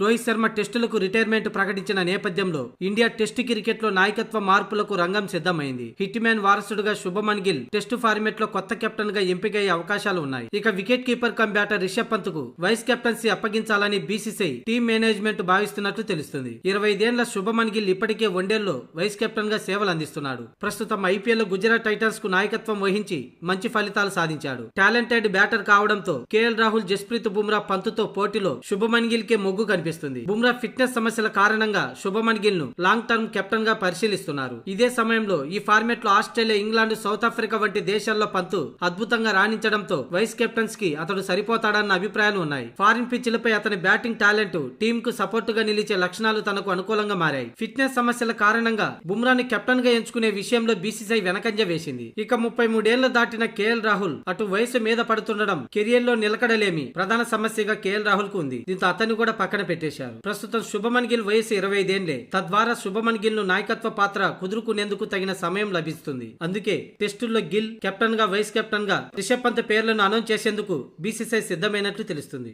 Rohit Sharma టెస్టులకు retirement ప్రకటించిన నేపథ్యంలో India test cricket లో నాయకత్వ మార్పులకు రంగం సిద్ధమైంది. హిట్ మ్యాన్ వారసుడుగా శుభమన్ గిల్ టెస్టు ఫార్మెట్ లో కొత్త కెప్టెన్ గా ఎంపికయ్యే అవకాశాలు ఉన్నాయి. ఇక wicket keeper cum batter Rishabh Pant కు వైస్ కెప్టెన్సీ అప్పగించాలని బీసీసీ టీమ్ మేనేజ్మెంట్ భావిస్తున్నట్లు తెలుస్తుంది. 25 ఏళ్ల శుభమన్ గిల్ ఇప్పటికే వన్డేల్లో వైస్ కెప్టెన్ గా సేవలు అందిస్తున్నాడు. ప్రస్తుతం ఐపీఎల్ లో గుజరాత్ టైటన్స్ కు నాయకత్వం వహించి మంచి ఫలితాలు సాధించాడు. టాలెంటెడ్ బ్యాటర్ కావడంతో కేఎల్ రాహుల్, జస్ప్రీత్ బుమ్రా, పంత్తో పోటీలో శుభమన్ గిల్ కే మొగ్గు కనిపిస్తుంది. బుమ్రా ఫిట్నెస్ సమస్యల కారణంగా శుభమన్ గిల్ ను లాంగ్ టర్మ్ కెప్టెన్ గా పరిశీలిస్తున్నారు. ఇదే సమయంలో ఈ ఫార్మెట్ లో ఆస్ట్రేలియా, ఇంగ్లాండ్, సౌత్ ఆఫ్రికా వంటి దేశాల్లో పంత్ అద్భుతంగా రాణించడంతో వైస్ కెప్టెన్స్ కి అతడు సరిపోతాడన్న అభిప్రాయాలు ఉన్నాయి. ఫారిన్ పిచ్లపై అతని బ్యాటింగ్ టాలెంట్ టీమ్ కు సపోర్ట్ గా నిలిచే లక్షణాలు తనకు అనుకూలంగా మారాయి. ఫిట్నెస్ సమస్యల కారణంగా బుమ్రాని కెప్టెన్ గా ఎంచుకునే విషయంలో బీసీసీ వెనకంజ వేసింది. ఇక 33 ఏళ్లు దాటిన కేఎల్ రాహుల్ అటు వయసు మీద పడుతుండడం కెరియర్ లో నిలకడలేమి ప్రధాన సమస్యగా కేఎల్ రాహుల్ కు ఉంది. దీంతో అతన్ని కూడా పక్కన పెట్టేశారు. ప్రస్తుతం శుభమన్ గిల్ వయసు 25 ఏళ్లే. తద్వారా శుభమన్ గిల్ ను నాయకత్వ పాత్ర కుదురుకునేందుకు తగిన సమయం లభిస్తుంది. అందుకే టెస్టుల్లో గిల్ కెప్టెన్ గా, వైస్ కెప్టెన్ గా రిషబ్ పంత్ పేర్లను అనౌన్స్ చేసేందుకు బీసీసీ సిద్ధమైనట్లు తెలుస్తుంది.